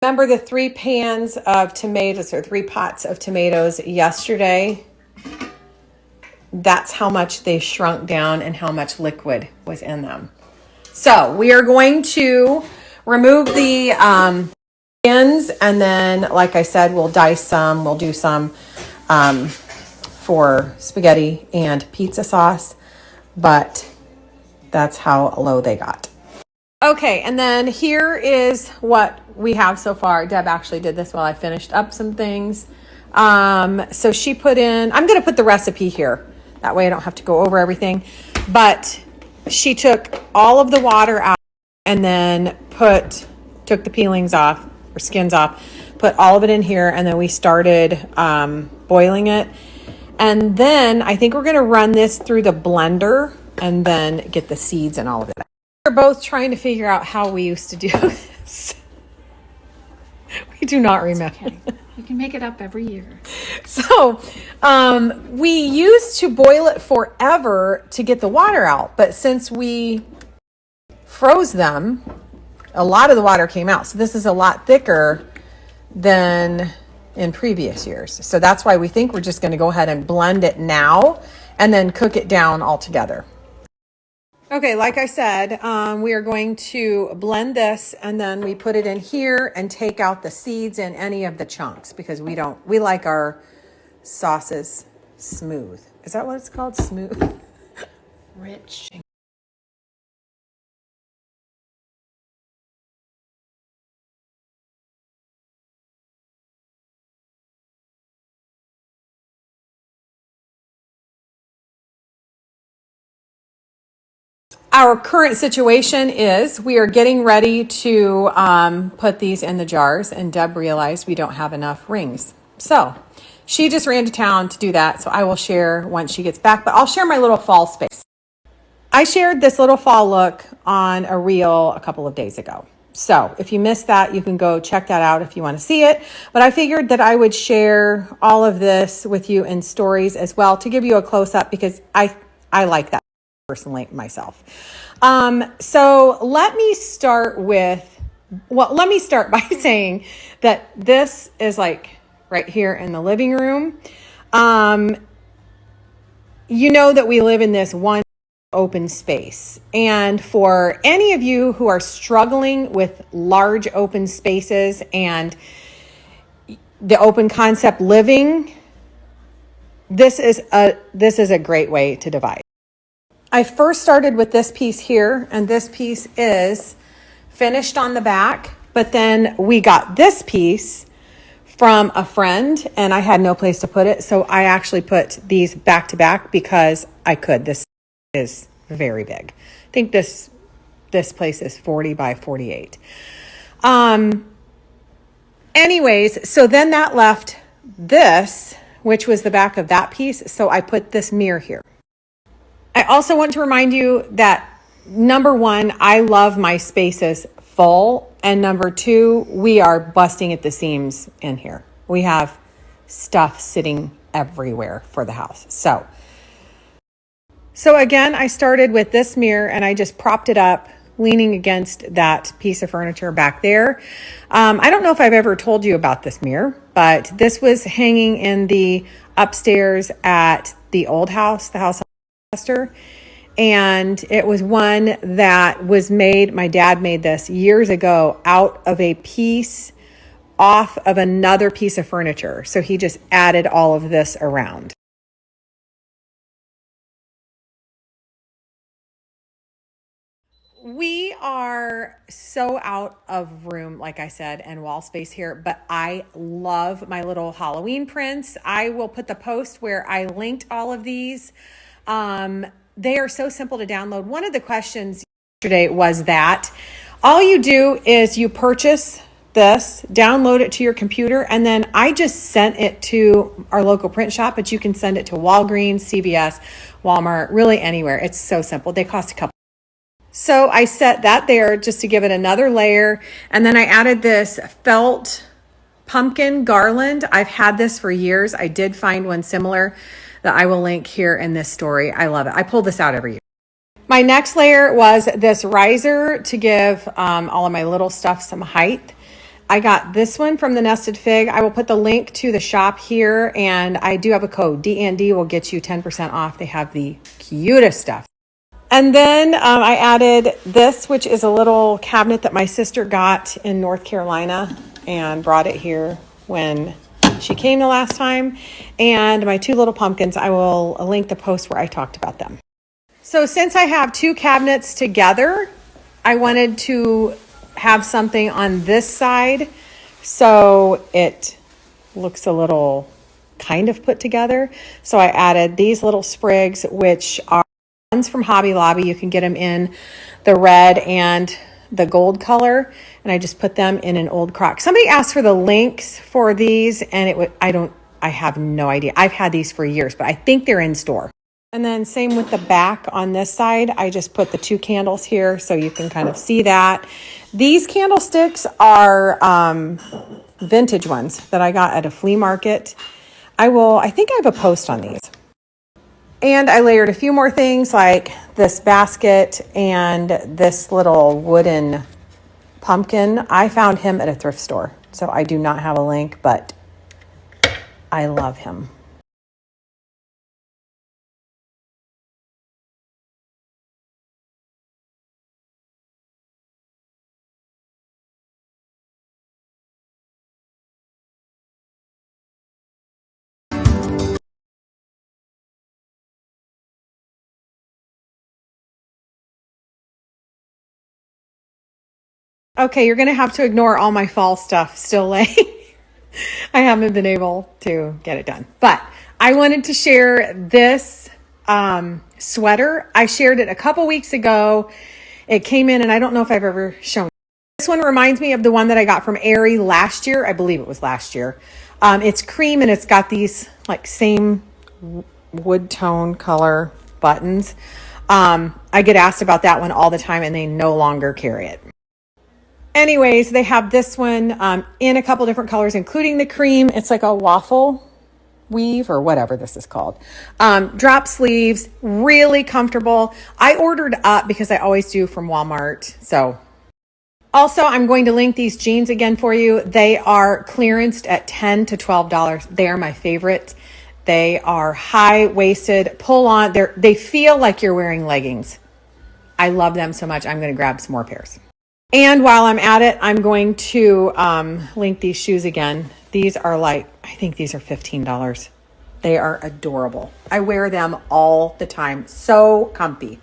Remember the 3 pans of tomatoes or 3 pots of tomatoes yesterday? That's how much they shrunk down and how much liquid was in them. So we are going to remove the skins, and then, like I said, we'll dice some. We'll do some for spaghetti and pizza sauce, but that's how low they got. Okay, and then here is what we have so far. Deb actually did this while I finished up some things. So she put in, I'm going to put the recipe here. That way I don't have to go over everything. But she took all of the water out and then took the peelings off or skins off, put all of it in here, and then we started boiling it. And then I think we're going to run this through the blender and then get the seeds and all of it. We're both trying to figure out how we used to do this. We do not remember. Okay. You can make it up every year. So we used to boil it forever to get the water out. But since we froze them, a lot of the water came out. So this is a lot thicker than in previous years. So that's why we think we're just going to go ahead and blend it now and then cook it down all together. Okay, like I said, we are going to blend this, and then we put it in here and take out the seeds and any of the chunks because we like our sauces smooth. Is that what it's called? Smooth? Rich. Our current situation is we are getting ready to put these in the jars, and Deb realized we don't have enough rings. So she just ran to town to do that. So I will share once she gets back, but I'll share my little fall space. I shared this little fall look on a reel a couple of days ago. So if you missed that, you can go check that out if you want to see it. But I figured that I would share all of this with you in stories as well to give you a close up because I like that personally myself. So let me start by saying that this is like right here in the living room. You know that we live in this one open space. And for any of you who are struggling with large open spaces and the open concept living, this is a great way to divide. I first started with this piece here, and this piece is finished on the back, but then we got this piece from a friend and I had no place to put it. So I actually put these back to back because I could. This is very big. I think this place is 40 by 48. Anyways, so then that left this, which was the back of that piece. So I put this mirror here. I also want to remind you that number one, I love my spaces full. And number two, we are busting at the seams in here. We have stuff sitting everywhere for the house. So again, I started with this mirror and I just propped it up, leaning against that piece of furniture back there. I don't know if I've ever told you about this mirror, but this was hanging in the upstairs at the old house, the house and it was one that was made, my dad made this years ago out of a piece off of another piece of furniture. So he just added all of this around. We are so out of room, like I said, and wall space here, but I love my little Halloween prints. I will put the post where I linked all of these. They are so simple to download. One of the questions yesterday was that all you do is you purchase this, download it to your computer, and then I just sent it to our local print shop, but you can send it to Walgreens, CVS, Walmart, really anywhere. It's so simple. They cost a couple. So I set that there just to give it another layer. And then I added this felt pumpkin garland. I've had this for years. I did find one similar that I will link here in this story. I love it. I pull this out every year. My next layer was this riser to give all of my little stuff some height. I got this one from the Nested Fig. I will put the link to the shop here, and I do have a code. D&D will get you 10% off. They have the cutest stuff. And then I added this, which is a little cabinet that my sister got in North Carolina and brought it here when she came the last time. And my two little pumpkins, I will link the post where I talked about them. So since I have two cabinets together, I wanted to have something on this side so it looks a little kind of put together. So I added these little sprigs, which are ones from Hobby Lobby. You can get them in the red and the gold color, and I just put them in an old crock. Somebody asked for the links for these, and I have no idea. I've had these for years, but I think they're in store. And then same with the back on this side. I just put the two candles here so you can kind of see that. These candlesticks are vintage ones that I got at a flea market. I think I have a post on these. And I layered a few more things like this basket and this little wooden pumpkin. I found him at a thrift store, so I do not have a link, but I love him. Okay, you're going to have to ignore all my fall stuff still laying. I haven't been able to get it done. But I wanted to share this sweater. I shared it a couple weeks ago. It came in, and I don't know if I've ever shown it. This one reminds me of the one that I got from Aerie last year. I believe it was last year. It's cream, and it's got these like same wood tone color buttons. I get asked about that one all the time, and they no longer carry it. Anyways, they have this one in a couple different colors, including the cream. It's like a waffle weave or whatever this is called. Drop sleeves, really comfortable. I ordered up because I always do from Walmart. So also, I'm going to link these jeans again for you. They are clearanced at $10 to $12. They are my favorite. They are high-waisted, pull-on. They feel like you're wearing leggings. I love them so much. I'm going to grab some more pairs. And while I'm at it, I'm going to link these shoes again. These are I think these are $15. They are adorable. I wear them all the time. So comfy.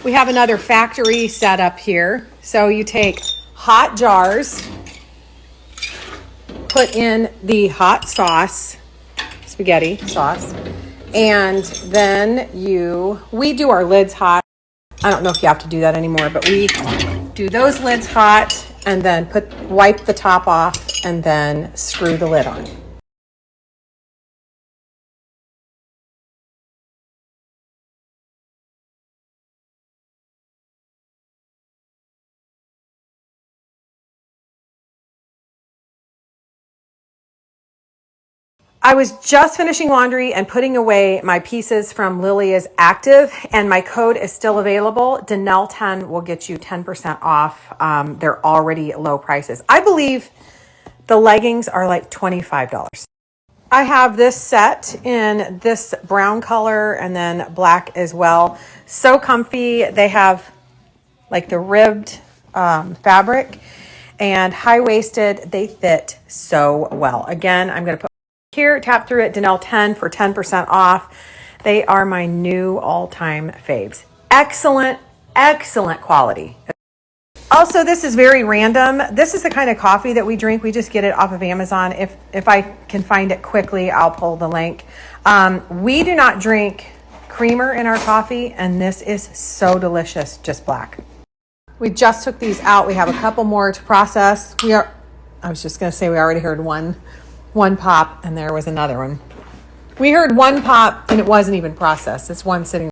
We have another factory setup here. So you take hot jars, put in the hot sauce, spaghetti sauce, and then we do our lids hot. I don't know if you have to do that anymore, but we do those lids hot and then wipe the top off and then screw the lid on. I was just finishing laundry and putting away my pieces from Lilia's Active, and my code is still available. Danelle10 will get you 10% off. They're already low prices. I believe the leggings are like $25. I have this set in this brown color and then black as well. So comfy. They have like the ribbed fabric and high-waisted. They fit so well. Again, I'm going to put here, tap through it, Danelle10 for 10% off. They are my new all-time faves. Excellent, excellent quality. Also, this is very random. This is the kind of coffee that we drink. We just get it off of Amazon. If I can find it quickly, I'll pull the link. We do not drink creamer in our coffee, and this is so delicious, just black. We just took these out. We have a couple more to process. I was just going to say we already heard one pop, and there was another one. We heard one pop, and it wasn't even processed. It's one sitting